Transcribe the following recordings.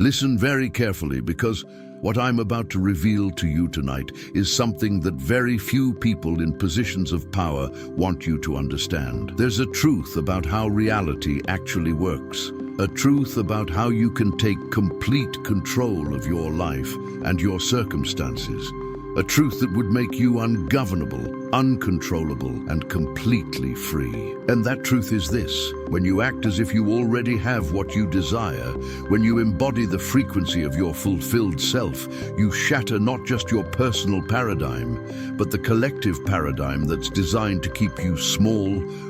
Listen very carefully, because what I'm about to reveal to you tonight is something that very few people in positions of power want you to understand. There's a truth about how reality actually works. A truth about how you can take complete control of your life and your circumstances. A truth that would make you ungovernable, uncontrollable, and completely free. And that truth is this: when you act as if you already have what you desire, when you embody the frequency of your fulfilled self, you shatter not just your personal paradigm, but the collective paradigm that's designed to keep you small,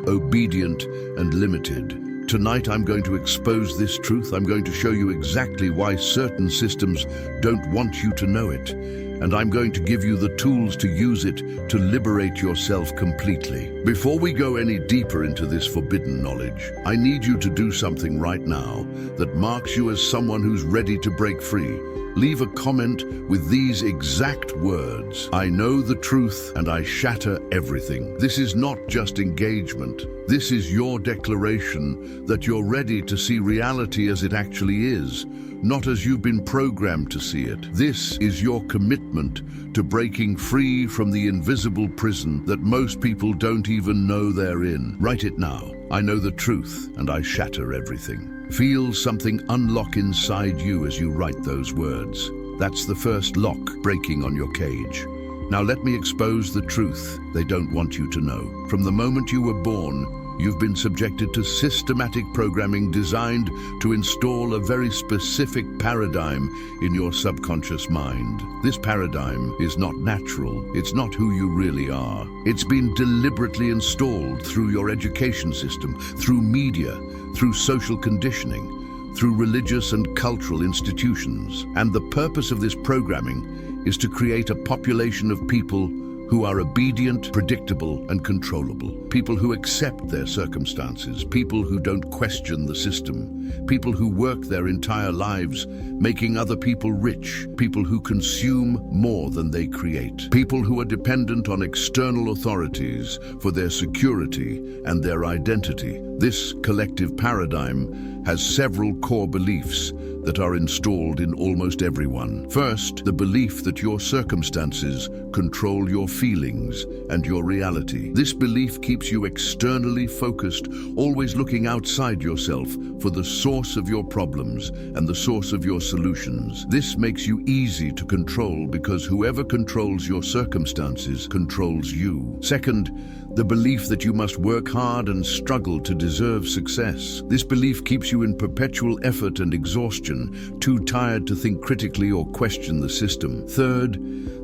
obedient, and limited. Tonight I'm going to expose this truth. I'm going to show you exactly why certain systems don't want you to know it. And I'm going to give you the tools to use it to liberate yourself completely. Before we go any deeper into this forbidden knowledge, I need you to do something right now that marks you as someone who's ready to break free. Leave a comment with these exact words: I know the truth and I shatter everything. This is not just engagement. This is your declaration that you're ready to see reality as it actually is, not as you've been programmed to see it. This is your commitment to breaking free from the invisible prison that most people don't even know they're in. Write it now. I know the truth and I shatter everything. Feel something unlock inside you as you write those words. That's the first lock breaking on your cage. Now let me expose the truth they don't want you to know. From the moment you were born, you've been subjected to systematic programming designed to install a very specific paradigm in your subconscious mind. This paradigm is not natural. It's not who you really are. It's been deliberately installed through your education system, through media, through social conditioning, through religious and cultural institutions. And the purpose of this programming is to create a population of people who are obedient, predictable, and controllable. People who accept their circumstances, people who don't question the system, people who work their entire lives making other people rich, people who consume more than they create, people who are dependent on external authorities for their security and their identity. This collective paradigm has several core beliefs that are installed in almost everyone. First, the belief that your circumstances control your feelings and your reality. This belief keeps you externally focused, always looking outside yourself for the source of your problems and the source of your solutions. This makes you easy to control because whoever controls your circumstances controls you. Second, the belief that you must work hard and struggle to deserve success. This belief keeps you in perpetual effort and exhaustion, too tired to think critically or question the system. Third,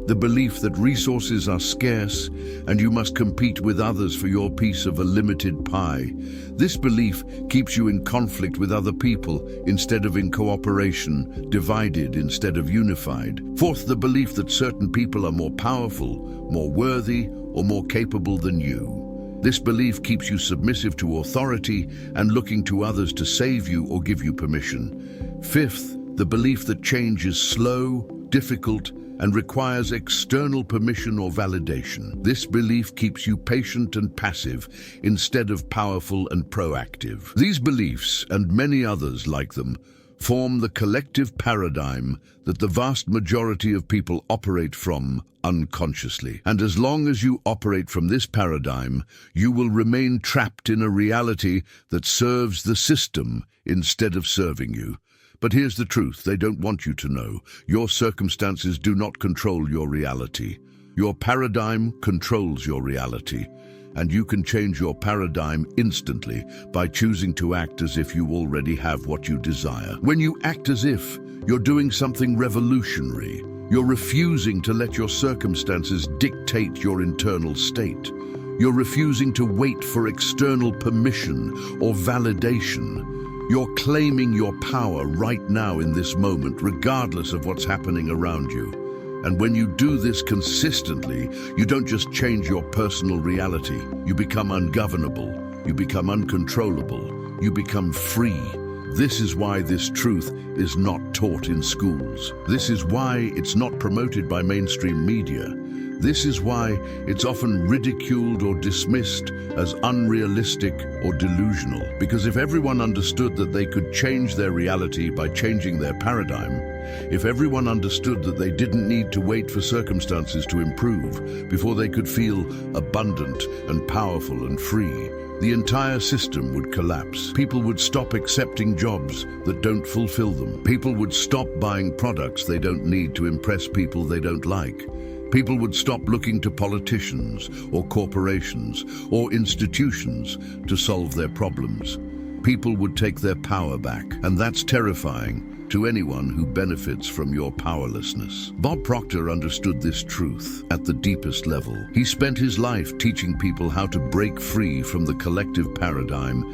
the belief that resources are scarce and you must compete with others for your piece of a limited pie. This belief keeps you in conflict with other people instead of in cooperation, divided instead of unified. Fourth, the belief that certain people are more powerful, more worthy, or more capable than you. This belief keeps you submissive to authority and looking to others to save you or give you permission. Fifth, the belief that change is slow, difficult, and requires external permission or validation. This belief keeps you patient and passive instead of powerful and proactive. These beliefs, and many others like them, form the collective paradigm that the vast majority of people operate from unconsciously. And as long as you operate from this paradigm, you will remain trapped in a reality that serves the system instead of serving you. But here's the truth they don't want you to know. Your circumstances do not control your reality. Your paradigm controls your reality. And you can change your paradigm instantly by choosing to act as if you already have what you desire. When you act as if, you're doing something revolutionary. You're refusing to let your circumstances dictate your internal state. You're refusing to wait for external permission or validation. You're claiming your power right now in this moment, regardless of what's happening around you. And when you do this consistently, you don't just change your personal reality. You become ungovernable. You become uncontrollable. You become free. This is why this truth is not taught in schools. This is why it's not promoted by mainstream media. This is why it's often ridiculed or dismissed as unrealistic or delusional. Because if everyone understood that they could change their reality by changing their paradigm, if everyone understood that they didn't need to wait for circumstances to improve before they could feel abundant and powerful and free, the entire system would collapse. People would stop accepting jobs that don't fulfill them. People would stop buying products they don't need to impress people they don't like. People would stop looking to politicians or corporations or institutions to solve their problems. People would take their power back, and that's terrifying to anyone who benefits from your powerlessness. Bob Proctor understood this truth at the deepest level. He spent his life teaching people how to break free from the collective paradigm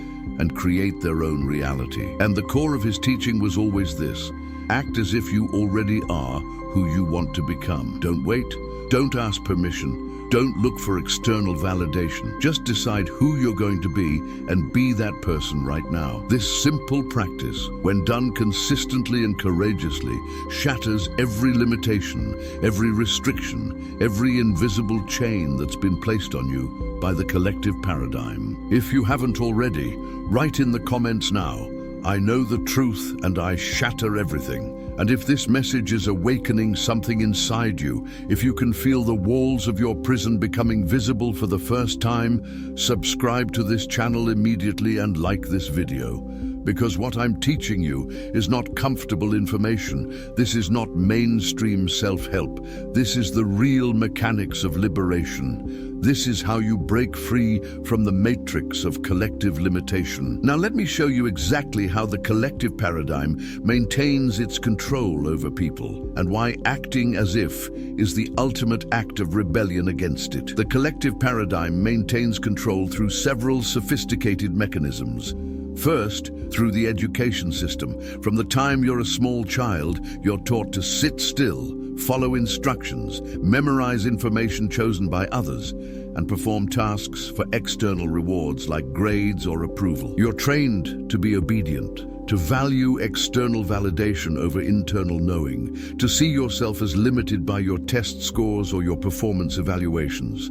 and create their own reality. And the core of his teaching was always this: act as if you already are who you want to become. Don't wait. Don't ask permission. Don't look for external validation. Just decide who you're going to be and be that person right now. This simple practice, when done consistently and courageously, shatters every limitation, every restriction, every invisible chain that's been placed on you by the collective paradigm. If you haven't already, write in the comments now, "I know the truth and I shatter everything." And if this message is awakening something inside you, if you can feel the walls of your prison becoming visible for the first time, subscribe to this channel immediately and like this video. Because what I'm teaching you is not comfortable information. This is not mainstream self-help. This is the real mechanics of liberation. This is how you break free from the matrix of collective limitation. Now let me show you exactly how the collective paradigm maintains its control over people, and why acting as if is the ultimate act of rebellion against it. The collective paradigm maintains control through several sophisticated mechanisms. First, through the education system. From the time you're a small child, you're taught to sit still, follow instructions, memorize information chosen by others, and perform tasks for external rewards like grades or approval. You're trained to be obedient, to value external validation over internal knowing, to see yourself as limited by your test scores or your performance evaluations.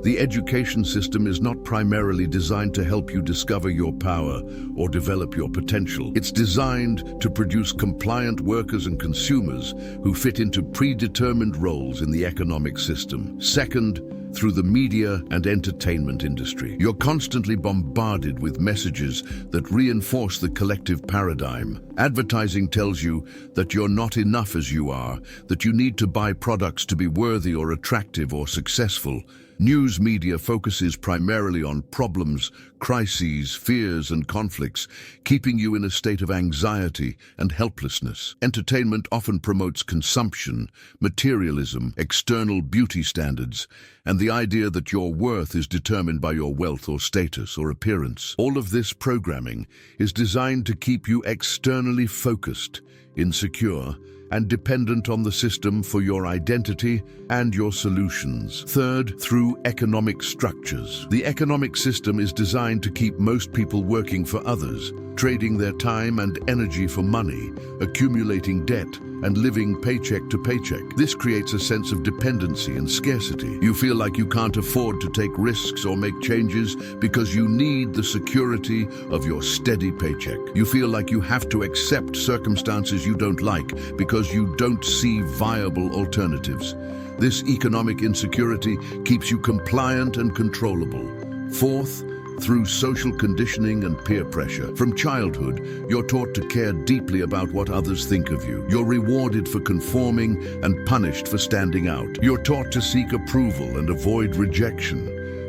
The education system is not primarily designed to help you discover your power or develop your potential. It's designed to produce compliant workers and consumers who fit into predetermined roles in the economic system. Second, through the media and entertainment industry. You're constantly bombarded with messages that reinforce the collective paradigm. Advertising tells you that you're not enough as you are, that you need to buy products to be worthy or attractive or successful. News media focuses primarily on problems, crises, fears, and conflicts, keeping you in a state of anxiety and helplessness. Entertainment often promotes consumption, materialism, external beauty standards, and the idea that your worth is determined by your wealth or status or appearance. All of this programming is designed to keep you externally focused, insecure, and dependent on the system for your identity and your solutions. Third, through economic structures. The economic system is designed to keep most people working for others, trading their time and energy for money, accumulating debt, and living paycheck to paycheck. This creates a sense of dependency and scarcity. You feel like you can't afford to take risks or make changes because you need the security of your steady paycheck. You feel like you have to accept circumstances you don't like because you don't see viable alternatives. This economic insecurity keeps you compliant and controllable. Fourth, through social conditioning and peer pressure. From childhood, you're taught to care deeply about what others think of you. You're rewarded for conforming and punished for standing out. You're taught to seek approval and avoid rejection.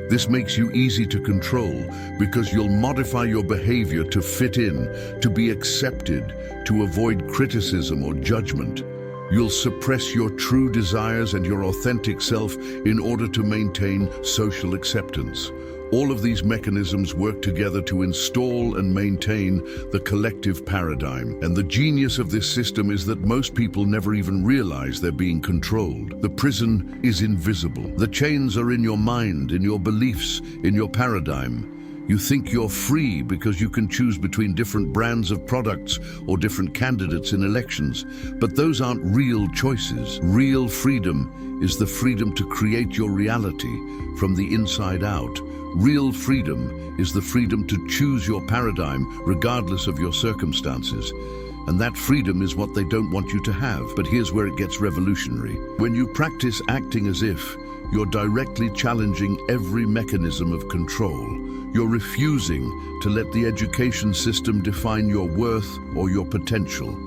This makes you easy to control because you'll modify your behavior to fit in, to be accepted, to avoid criticism or judgment. You'll suppress your true desires and your authentic self in order to maintain social acceptance. All of these mechanisms work together to install and maintain the collective paradigm. And the genius of this system is that most people never even realize they're being controlled. The prison is invisible. The chains are in your mind, in your beliefs, in your paradigm. You think you're free because you can choose between different brands of products or different candidates in elections. But those aren't real choices. Real freedom is the freedom to create your reality from the inside out. Real freedom is the freedom to choose your paradigm regardless of your circumstances. And that freedom is what they don't want you to have. But here's where it gets revolutionary. When you practice acting as if, you're directly challenging every mechanism of control. You're refusing to let the education system define your worth or your potential.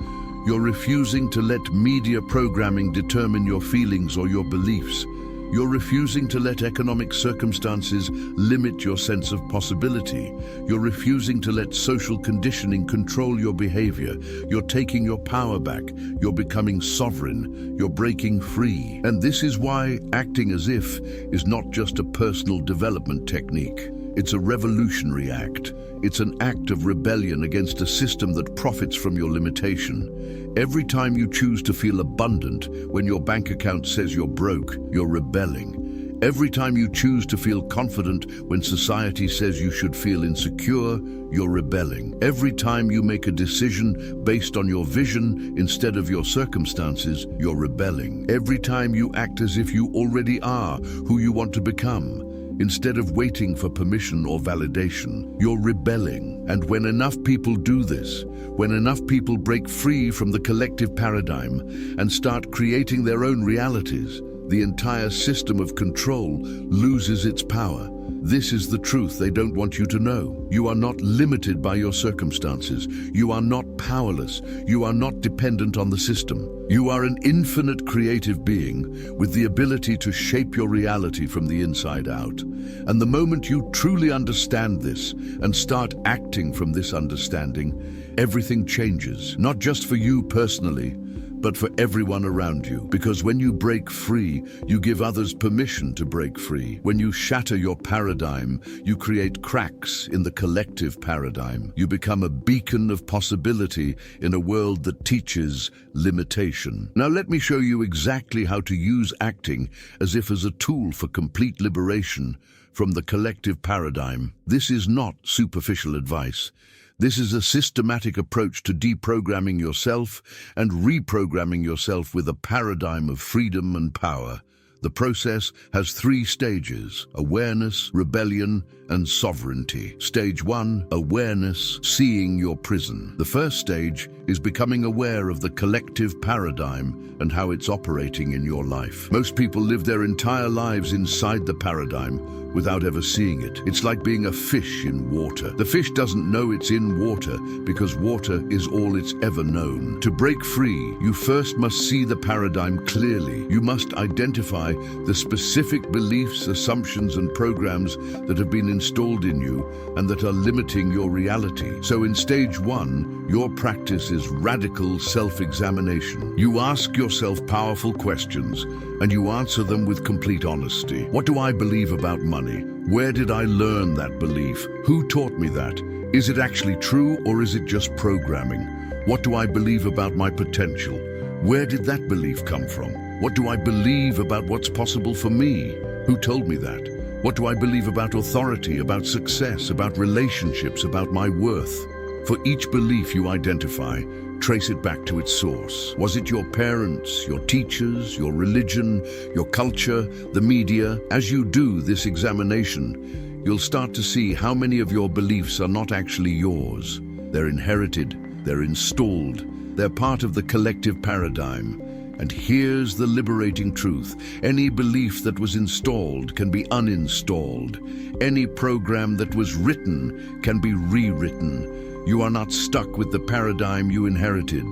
You're refusing to let media programming determine your feelings or your beliefs. You're refusing to let economic circumstances limit your sense of possibility. You're refusing to let social conditioning control your behavior. You're taking your power back. You're becoming sovereign. You're breaking free. And this is why acting as if is not just a personal development technique. It's a revolutionary act. It's an act of rebellion against a system that profits from your limitation. Every time you choose to feel abundant when your bank account says you're broke, you're rebelling. Every time you choose to feel confident when society says you should feel insecure, you're rebelling. Every time you make a decision based on your vision instead of your circumstances, you're rebelling. Every time you act as if you already are who you want to become, instead of waiting for permission or validation, you're rebelling. And when enough people do this, when enough people break free from the collective paradigm and start creating their own realities, the entire system of control loses its power. This is the truth they don't want you to know. You are not limited by your circumstances. You are not powerless. You are not dependent on the system. You are an infinite creative being with the ability to shape your reality from the inside out. And the moment you truly understand this and start acting from this understanding, everything changes, not just for you personally, but for everyone around you. Because when you break free, you give others permission to break free. When you shatter your paradigm, you create cracks in the collective paradigm. You become a beacon of possibility in a world that teaches limitation. Now let me show you exactly how to use acting as if as a tool for complete liberation from the collective paradigm. This is not superficial advice. This is a systematic approach to deprogramming yourself and reprogramming yourself with a paradigm of freedom and power. The process has 3 stages: awareness, rebellion, and sovereignty. Stage 1, awareness, seeing your prison. The first stage is becoming aware of the collective paradigm and how it's operating in your life. Most people live their entire lives inside the paradigm without ever seeing it. It's like being a fish in water. The fish doesn't know it's in water because water is all it's ever known. To break free, you first must see the paradigm clearly. You must identify the specific beliefs, assumptions, and programs that have been installed in you and that are limiting your reality. So in stage 1, your practice is radical self-examination. You ask yourself powerful questions and you answer them with complete honesty. What do I believe about money? Where did I learn that belief? Who taught me that? Is it actually true or is it just programming? What do I believe about my potential? Where did that belief come from? What do I believe about what's possible for me? Who told me that? What do I believe about authority, about success, about relationships, about my worth? For each belief you identify, trace it back to its source. Was it your parents, your teachers, your religion, your culture, the media? As you do this examination, you'll start to see how many of your beliefs are not actually yours. They're inherited, they're installed, they're part of the collective paradigm. And here's the liberating truth. Any belief that was installed can be uninstalled. Any program that was written can be rewritten. You are not stuck with the paradigm you inherited.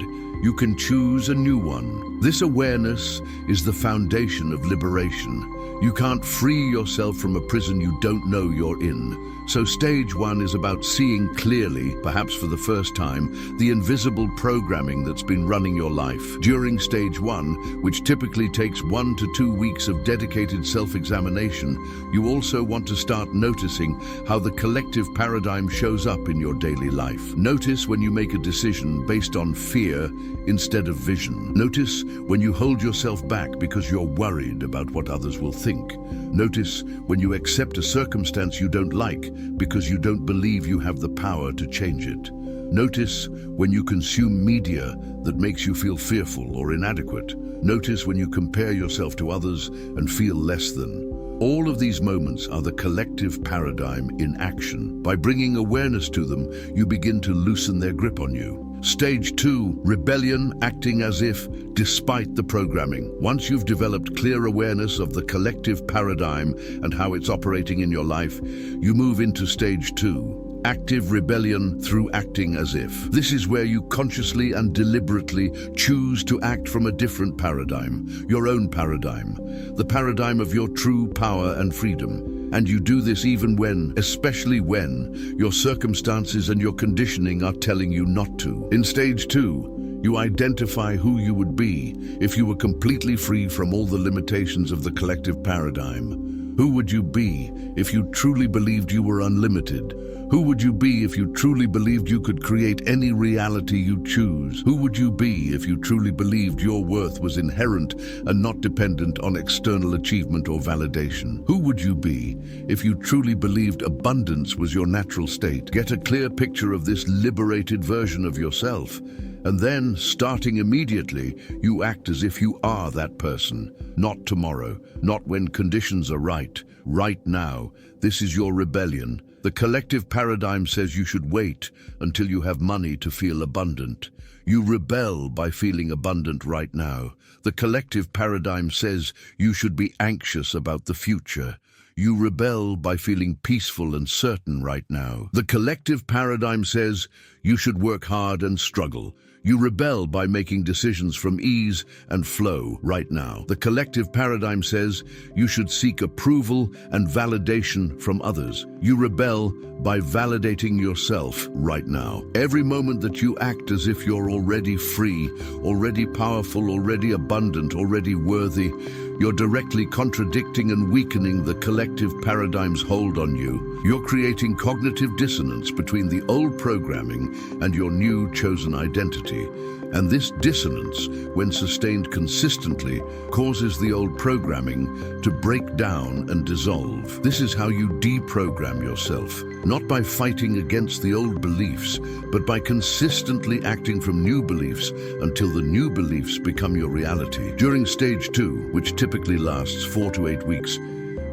You can choose a new one. This awareness is the foundation of liberation. You can't free yourself from a prison you don't know you're in. So stage 1 is about seeing clearly, perhaps for the first time, the invisible programming that's been running your life. During stage 1, which typically takes 1 to 2 weeks of dedicated self-examination, you also want to start noticing how the collective paradigm shows up in your daily life. Notice when you make a decision based on fear instead of vision. Notice when you hold yourself back because you're worried about what others will think. Notice when you accept a circumstance you don't like because you don't believe you have the power to change it. Notice when you consume media that makes you feel fearful or inadequate. Notice when you compare yourself to others and feel less than. All of these moments are the collective paradigm in action. By bringing awareness to them, you begin to loosen their grip on you. Stage 2, rebellion, acting as if, despite the programming. Once you've developed clear awareness of the collective paradigm and how it's operating in your life, you move into stage 2. Active rebellion through acting as if. This is where you consciously and deliberately choose to act from a different paradigm, your own paradigm, the paradigm of your true power and freedom. And you do this even when, especially when, your circumstances and your conditioning are telling you not to. In stage 2, you identify who you would be if you were completely free from all the limitations of the collective paradigm. Who would you be if you truly believed you were unlimited? Who would you be if you truly believed you could create any reality you choose? Who would you be if you truly believed your worth was inherent and not dependent on external achievement or validation? Who would you be if you truly believed abundance was your natural state? Get a clear picture of this liberated version of yourself. And then, starting immediately, you act as if you are that person. Not tomorrow, not when conditions are right. Right now. This is your rebellion. The collective paradigm says you should wait until you have money to feel abundant. You rebel by feeling abundant right now. The collective paradigm says you should be anxious about the future. You rebel by feeling peaceful and certain right now. The collective paradigm says you should work hard and struggle. You rebel by making decisions from ease and flow right now. The collective paradigm says you should seek approval and validation from others. You rebel by validating yourself right now. Every moment that you act as if you're already free, already powerful, already abundant, already worthy, you're directly contradicting and weakening the collective paradigm's hold on you. You're creating cognitive dissonance between the old programming and your new chosen identity. And this dissonance, when sustained consistently, causes the old programming to break down and dissolve. This is how you deprogram yourself, not by fighting against the old beliefs, but by consistently acting from new beliefs until the new beliefs become your reality. During stage 2, which typically lasts 4 to 8 weeks,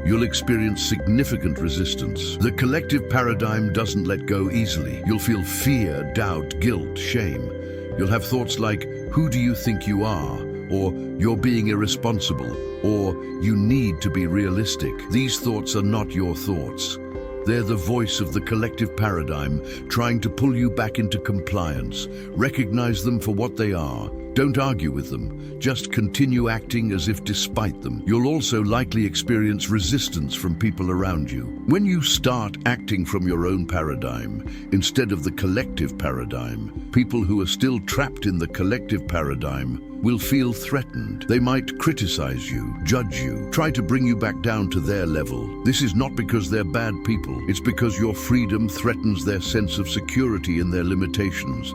you'll experience significant resistance. The collective paradigm doesn't let go easily. You'll feel fear, doubt, guilt, shame. You'll have thoughts like, who do you think you are? Or you're being irresponsible? Or you need to be realistic. These thoughts are not your thoughts. They're the voice of the collective paradigm trying to pull you back into compliance. Recognize them for what they are. Don't argue with them. Just continue acting as if despite them. You'll also likely experience resistance from people around you. When you start acting from your own paradigm instead of the collective paradigm, people who are still trapped in the collective paradigm will feel threatened. They might criticize you, judge you, try to bring you back down to their level. This is not because they're bad people. It's because your freedom threatens their sense of security in their limitations.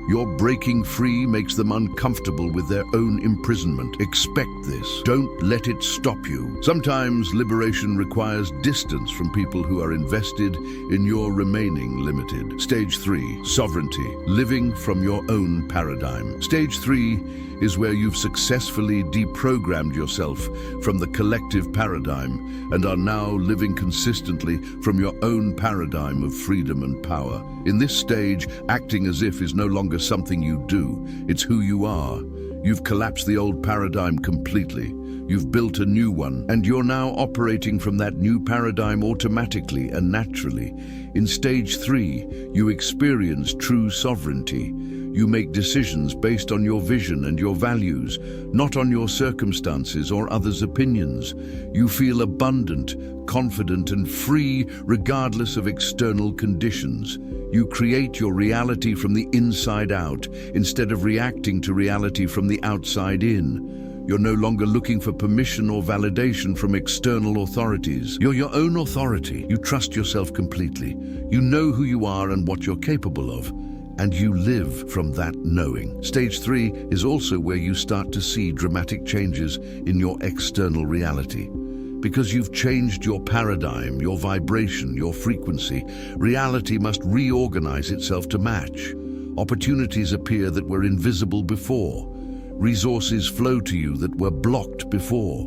Your breaking free makes them uncomfortable with their own imprisonment. Expect this. Don't let it stop you. Sometimes liberation requires distance from people who are invested in your remaining limited. Stage 3, sovereignty, living from your own paradigm. Stage 3 is where you've successfully deprogrammed yourself from the collective paradigm and are now living consistently from your own paradigm of freedom and power. In this stage, acting as if is no longer something you do, it's who you are. You've collapsed the old paradigm completely. You've built a new one, and you're now operating from that new paradigm automatically and naturally. In stage 3, you experience true sovereignty. You make decisions based on your vision and your values, not on your circumstances or others' opinions. You feel abundant, confident, and free regardless of external conditions. You create your reality from the inside out instead of reacting to reality from the outside in. You're no longer looking for permission or validation from external authorities. You're your own authority. You trust yourself completely. You know who you are and what you're capable of. and you live from that knowing. Stage 3 is also where you start to see dramatic changes in your external reality. Because you've changed your paradigm, your vibration, your frequency, reality must reorganize itself to match. Opportunities appear that were invisible before. Resources flow to you that were blocked before.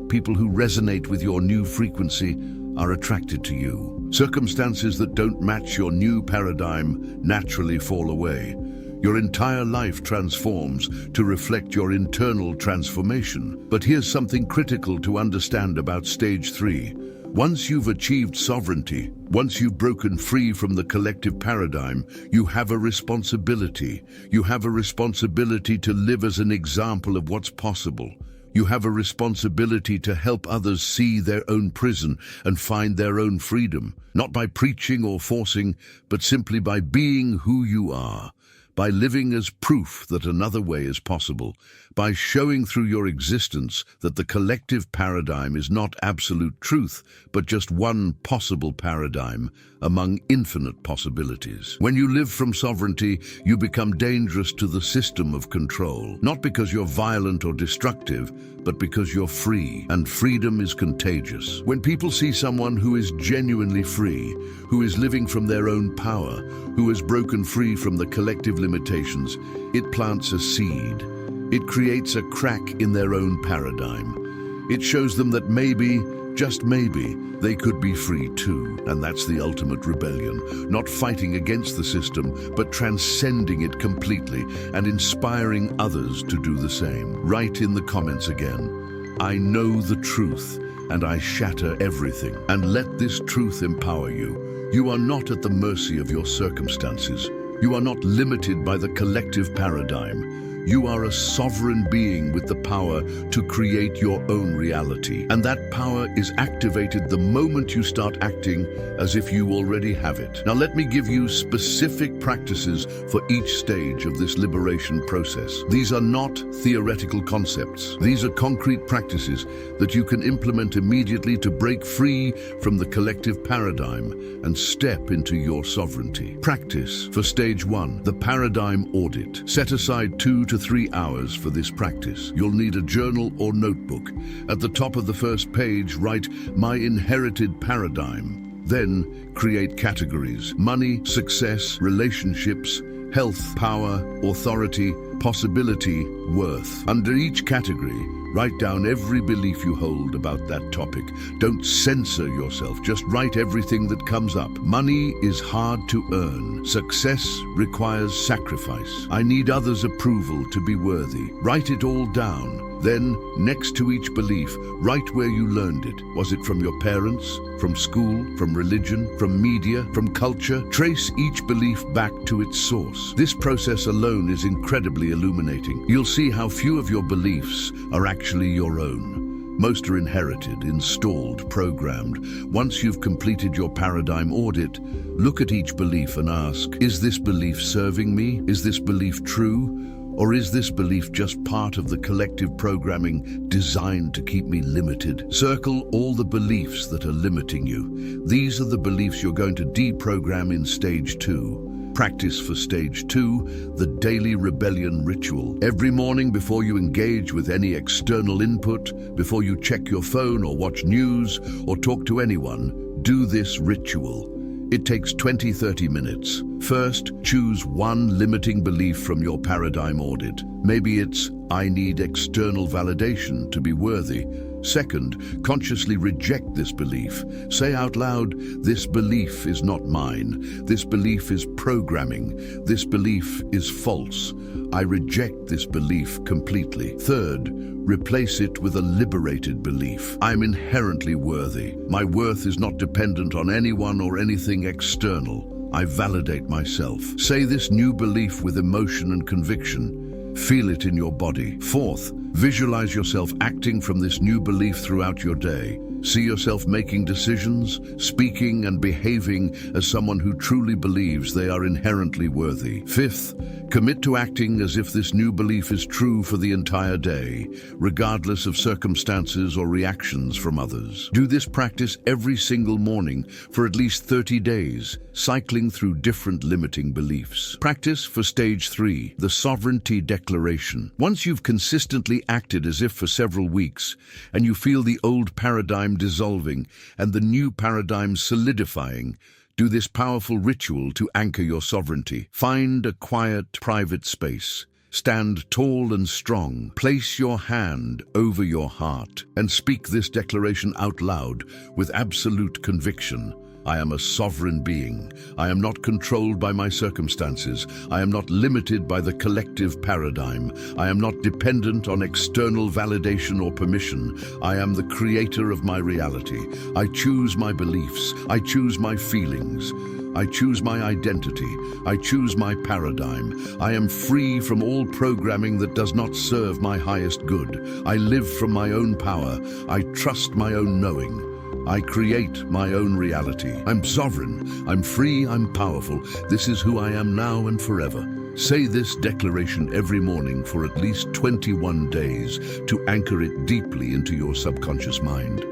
People who resonate with your new frequency are attracted to you. Circumstances that don't match your new paradigm naturally fall away. Your entire life transforms to reflect your internal transformation. But here's something critical to understand about stage 3. Once you've achieved sovereignty, once you've broken free from the collective paradigm, you have a responsibility. You have a responsibility to live as an example of what's possible. You have a responsibility to help others see their own prison and find their own freedom, not by preaching or forcing, but simply by being who you are. By living as proof that another way is possible, by showing through your existence that the collective paradigm is not absolute truth, but just one possible paradigm among infinite possibilities. When you live from sovereignty, you become dangerous to the system of control, not because you're violent or destructive, but because you're free, and freedom is contagious. When people see someone who is genuinely free, who is living from their own power, who has broken free from the collective limitations, it plants a seed. It creates a crack in their own paradigm. It shows them that maybe, just maybe, they could be free too. And that's the ultimate rebellion. Not fighting against the system, but transcending it completely and inspiring others to do the same. Write in the comments again, I know the truth and I shatter everything. And let this truth empower you. You are not at the mercy of your circumstances. You are not limited by the collective paradigm. You are a sovereign being with the power to create your own reality. And that power is activated the moment you start acting as if you already have it. Now let me give you specific practices for each stage of this liberation process. These are not theoretical concepts. These are concrete practices that you can implement immediately to break free from the collective paradigm and step into your sovereignty. Practice for stage 1, the paradigm audit. Set aside 2 to 3 hours for this practice. You'll need a journal or notebook. At the top of the first page, write My Inherited Paradigm. Then create categories: money, success, relationships, health, power, authority, possibility, worth. Under each category, write down every belief you hold about that topic. Don't censor yourself, just write everything that comes up. Money is hard to earn. Success requires sacrifice. I need others' approval to be worthy. Write it all down. Then, next to each belief, write where you learned it. Was it from your parents, from school, from religion, from media, from culture? Trace each belief back to its source. This process alone is incredibly illuminating. You'll see how few of your beliefs are actually your own. Most are inherited, installed, programmed. Once you've completed your paradigm audit, look at each belief and ask, is this belief serving me? Is this belief true? Or is this belief just part of the collective programming designed to keep me limited? Circle all the beliefs that are limiting you. These are the beliefs you're going to deprogram in stage 2. Practice for stage 2, the daily rebellion ritual. Every morning before you engage with any external input, before you check your phone or watch news or talk to anyone, do this ritual. It takes 20-30 minutes. First, choose one limiting belief from your paradigm audit. Maybe it's, I need external validation to be worthy. Second, consciously reject this belief. Say out loud, this belief is not mine. This belief is programming. This belief is false. I reject this belief completely. Third, replace it with a liberated belief. I'm inherently worthy. My worth is not dependent on anyone or anything external. I validate myself. Say this new belief with emotion and conviction. Feel it in your body. Fourth, visualize yourself acting from this new belief throughout your day. See yourself making decisions, speaking and behaving as someone who truly believes they are inherently worthy. Fifth, Commit to acting as if this new belief is true for the entire day, regardless of circumstances or reactions from others. Do this practice every single morning for at least 30 days, cycling through different limiting beliefs. Practice for stage 3, the sovereignty declaration. Once you've consistently acted as if for several weeks, and you feel the old paradigm dissolving and the new paradigm solidifying, do this powerful ritual to anchor your sovereignty. Find a quiet, private space. Stand tall and strong. Place your hand over your heart and speak this declaration out loud with absolute conviction. I am a sovereign being. I am not controlled by my circumstances. I am not limited by the collective paradigm. I am not dependent on external validation or permission. I am the creator of my reality. I choose my beliefs. I choose my feelings. I choose my identity. I choose my paradigm. I am free from all programming that does not serve my highest good. I live from my own power. I trust my own knowing. I create my own reality. I'm sovereign, I'm free, I'm powerful. This is who I am now and forever. Say this declaration every morning for at least 21 days to anchor it deeply into your subconscious mind.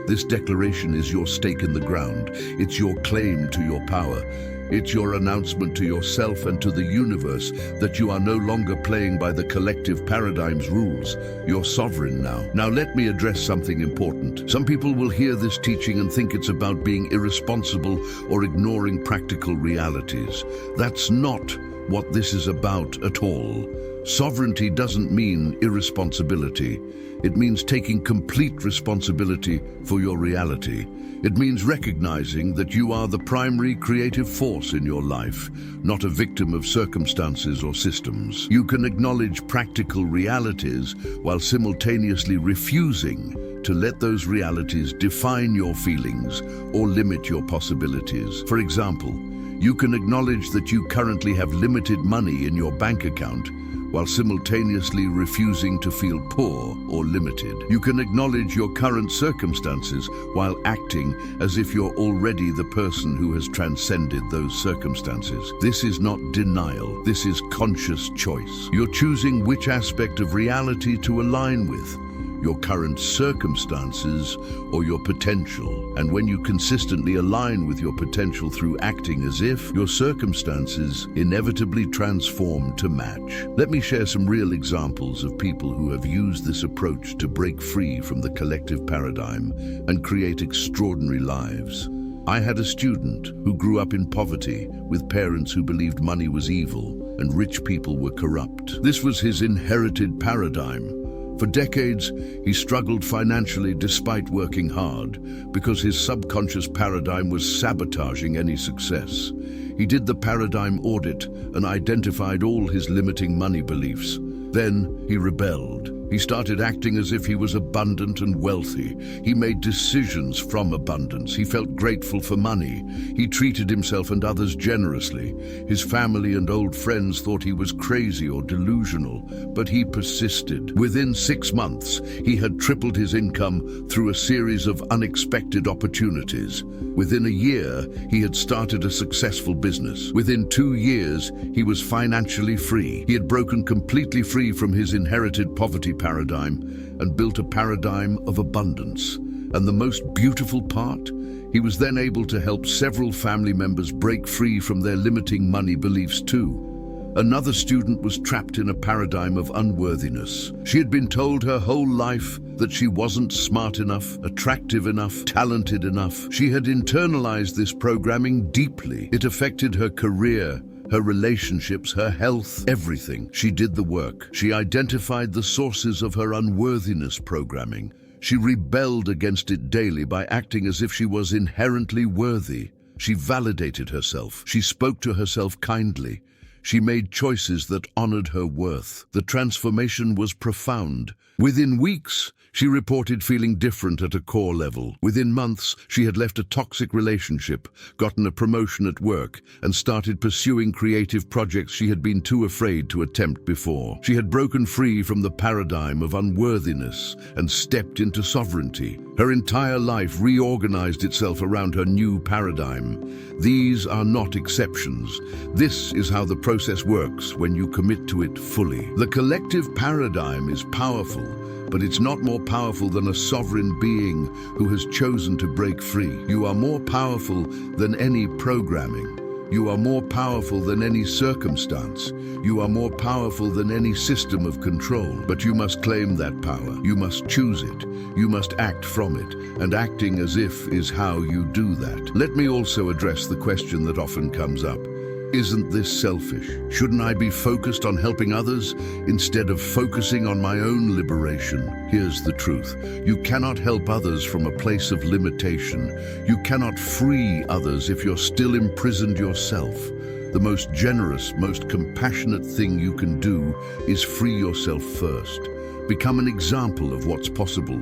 This declaration is your stake in the ground. It's your claim to your power. It's your announcement to yourself and to the universe that you are no longer playing by the collective paradigm's rules. You're sovereign now. Now let me address something important. Some people will hear this teaching and think it's about being irresponsible or ignoring practical realities. That's not what this is about at all. Sovereignty doesn't mean irresponsibility. It means taking complete responsibility for your reality. It means recognizing that you are the primary creative force in your life, not a victim of circumstances or systems. You can acknowledge practical realities while simultaneously refusing to let those realities define your feelings or limit your possibilities. For example, you can acknowledge that you currently have limited money in your bank account while simultaneously refusing to feel poor or limited. You can acknowledge your current circumstances while acting as if you're already the person who has transcended those circumstances. This is not denial, this is conscious choice. You're choosing which aspect of reality to align with, your current circumstances or your potential. And when you consistently align with your potential through acting as if, your circumstances inevitably transform to match. Let me share some real examples of people who have used this approach to break free from the collective paradigm and create extraordinary lives. I had a student who grew up in poverty with parents who believed money was evil and rich people were corrupt. This was his inherited paradigm. For decades, he struggled financially despite working hard because his subconscious paradigm was sabotaging any success. He did the paradigm audit and identified all his limiting money beliefs. Then he rebelled. He started acting as if he was abundant and wealthy. He made decisions from abundance. He felt grateful for money. He treated himself and others generously. His family and old friends thought he was crazy or delusional, but he persisted. Within 6 months, he had tripled his income through a series of unexpected opportunities. Within a year, he had started a successful business. Within 2 years, he was financially free. He had broken completely free from his inherited poverty paradigm and built a paradigm of abundance. And the most beautiful part? He was then able to help several family members break free from their limiting money beliefs too. Another student was trapped in a paradigm of unworthiness. She had been told her whole life that she wasn't smart enough, attractive enough, talented enough. She had internalized this programming deeply. It affected her career, her relationships, her health, everything. She did the work. She identified the sources of her unworthiness programming. She rebelled against it daily by acting as if she was inherently worthy. She validated herself. She spoke to herself kindly. She made choices that honored her worth. The transformation was profound. Within weeks, she reported feeling different at a core level. Within months, she had left a toxic relationship, gotten a promotion at work, and started pursuing creative projects she had been too afraid to attempt before. She had broken free from the paradigm of unworthiness and stepped into sovereignty. Her entire life reorganized itself around her new paradigm. These are not exceptions. This is how the process works when you commit to it fully. The collective paradigm is powerful, but it's not more powerful than a sovereign being who has chosen to break free. You are more powerful than any programming. You are more powerful than any circumstance. You are more powerful than any system of control. But you must claim that power. You must choose it. You must act from it. And acting as if is how you do that. Let me also address the question that often comes up. Isn't this selfish? Shouldn't I be focused on helping others instead of focusing on my own liberation? Here's the truth. You cannot help others from a place of limitation. You cannot free others if you're still imprisoned yourself. The most generous, most compassionate thing you can do is free yourself first. Become an example of what's possible.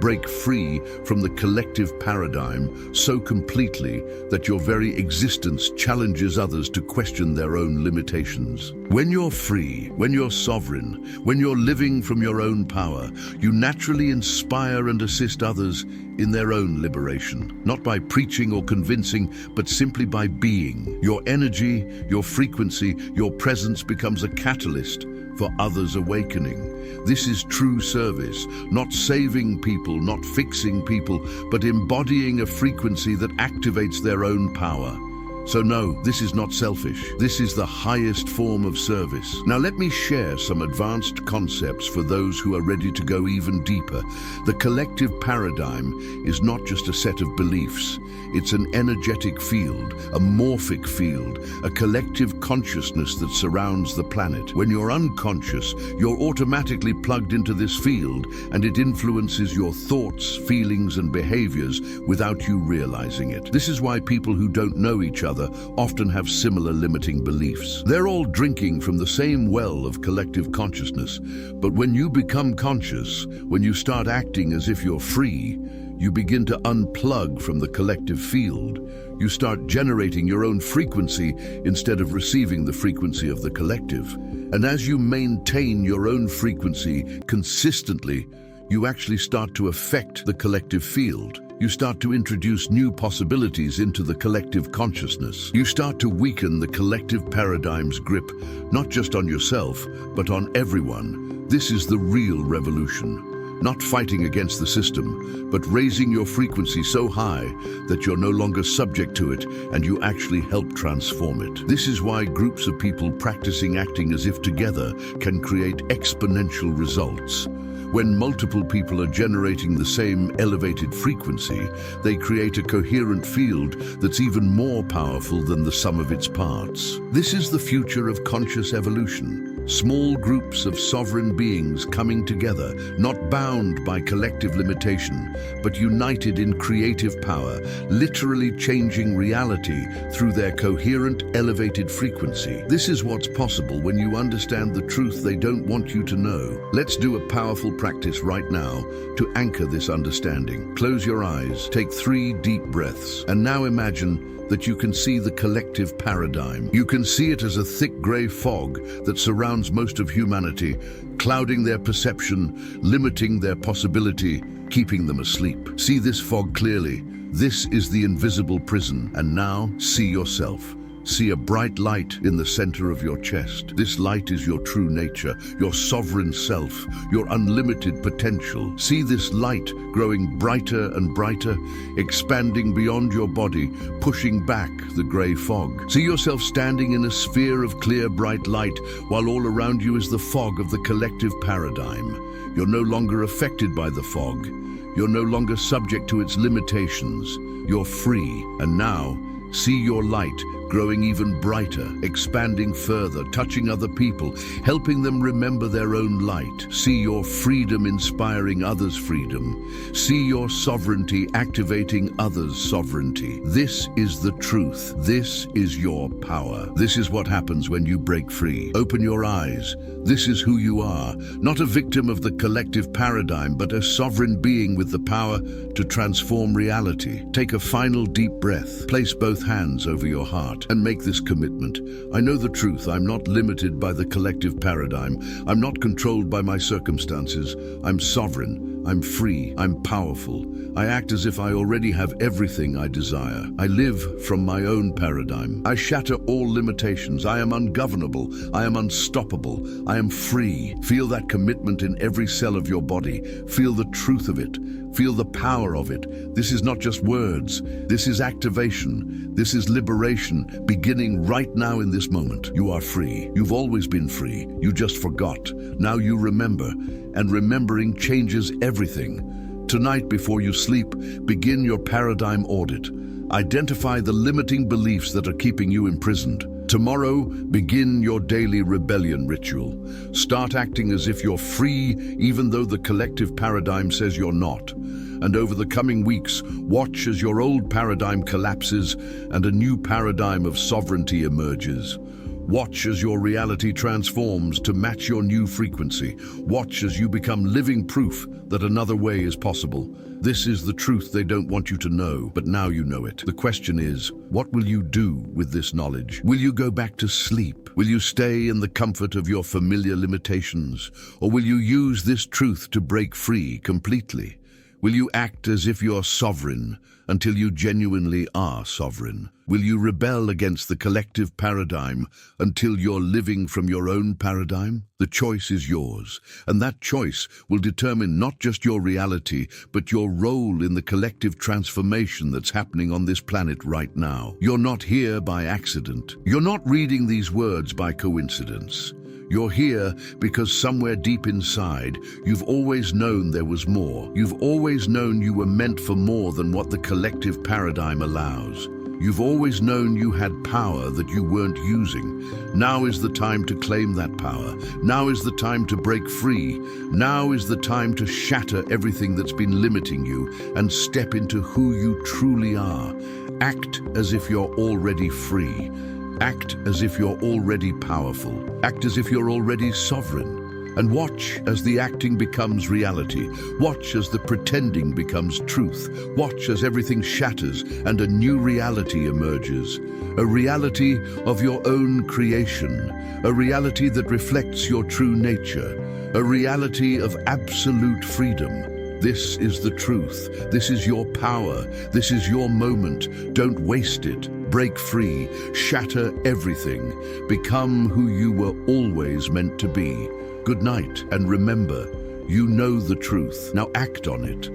Break free from the collective paradigm so completely that your very existence challenges others to question their own limitations. When you're free, when you're sovereign, when you're living from your own power, you naturally inspire and assist others in their own liberation, not by preaching or convincing, but simply by being. Your energy, your frequency, your presence becomes a catalyst for others' awakening. This is true service, not saving people, not fixing people, but embodying a frequency that activates their own power. So no, this is not selfish. This is the highest form of service. Now let me share some advanced concepts for those who are ready to go even deeper. The collective paradigm is not just a set of beliefs. It's an energetic field, a morphic field, a collective consciousness that surrounds the planet. When you're unconscious, you're automatically plugged into this field, and it influences your thoughts, feelings, and behaviors without you realizing it. This is why people who don't know each other often have similar limiting beliefs. They're all drinking from the same well of collective consciousness, but when you become conscious, when you start acting as if you're free, you begin to unplug from the collective field. You start generating your own frequency instead of receiving the frequency of the collective. And as you maintain your own frequency consistently, you actually start to affect the collective field. You start to introduce new possibilities into the collective consciousness. You start to weaken the collective paradigm's grip, not just on yourself, but on everyone. This is the real revolution. Not fighting against the system, but raising your frequency so high that you're no longer subject to it and you actually help transform it. This is why groups of people practicing acting as if together can create exponential results. When multiple people are generating the same elevated frequency, they create a coherent field that's even more powerful than the sum of its parts. This is the future of conscious evolution. Small groups of sovereign beings coming together, not bound by collective limitation, but united in creative power, literally changing reality through their coherent, elevated frequency. This is what's possible when you understand the truth they don't want you to know. Let's do a powerful practice right now to anchor this understanding. Close your eyes, take 3 deep breaths, and now imagine that you can see the collective paradigm. You can see it as a thick gray fog that surrounds most of humanity, clouding their perception, limiting their possibility, keeping them asleep. See this fog clearly. This is the invisible prison. And now, see yourself. See a bright light in the center of your chest. This light is your true nature, your sovereign self, your unlimited potential. See this light growing brighter and brighter, expanding beyond your body, pushing back the gray fog. See yourself standing in a sphere of clear, bright light, while all around you is the fog of the collective paradigm. You're no longer affected by the fog. You're no longer subject to its limitations. You're free. And now, see your light growing even brighter, expanding further, touching other people, helping them remember their own light. See your freedom inspiring others' freedom. See your sovereignty activating others' sovereignty. This is the truth. This is your power. This is what happens when you break free. Open your eyes. This is who you are, not a victim of the collective paradigm, but a sovereign being with the power to transform reality. Take a final deep breath. Place both hands over your heart and make this commitment. I know the truth. I'm not limited by the collective paradigm. I'm not controlled by my circumstances. I'm sovereign. I'm free. I'm powerful. I act as if I already have everything I desire. I live from my own paradigm. I shatter all limitations. I am ungovernable. I am unstoppable. I am free. Feel that commitment in every cell of your body. Feel the truth of it. Feel the power of it. This is not just words. This is activation. This is liberation, beginning right now in this moment. You are free. You've always been free. You just forgot. Now you remember, and remembering changes everything. Tonight, before you sleep, begin your paradigm audit. Identify the limiting beliefs that are keeping you imprisoned. Tomorrow, begin your daily rebellion ritual. Start acting as if you're free, even though the collective paradigm says you're not. And over the coming weeks, watch as your old paradigm collapses and a new paradigm of sovereignty emerges. Watch as your reality transforms to match your new frequency. Watch as you become living proof that another way is possible. This is the truth they don't want you to know, but now you know it. The question is, what will you do with this knowledge? Will you go back to sleep? Will you stay in the comfort of your familiar limitations? Or will you use this truth to break free completely? Will you act as if you're sovereign until you genuinely are sovereign? Will you rebel against the collective paradigm until you're living from your own paradigm? The choice is yours, and that choice will determine not just your reality, but your role in the collective transformation that's happening on this planet right now. You're not here by accident. You're not reading these words by coincidence. You're here because somewhere deep inside, you've always known there was more. You've always known you were meant for more than what the collective paradigm allows. You've always known you had power that you weren't using. Now is the time to claim that power. Now is the time to break free. Now is the time to shatter everything that's been limiting you and step into who you truly are. Act as if you're already free. Act as if you're already powerful. Act as if you're already sovereign. And watch as the acting becomes reality. Watch as the pretending becomes truth. Watch as everything shatters and a new reality emerges. A reality of your own creation. A reality that reflects your true nature. A reality of absolute freedom. This is the truth. This is your power. This is your moment. Don't waste it. Break free. Shatter everything. Become who you were always meant to be. Good night, and remember, you know the truth. Now act on it.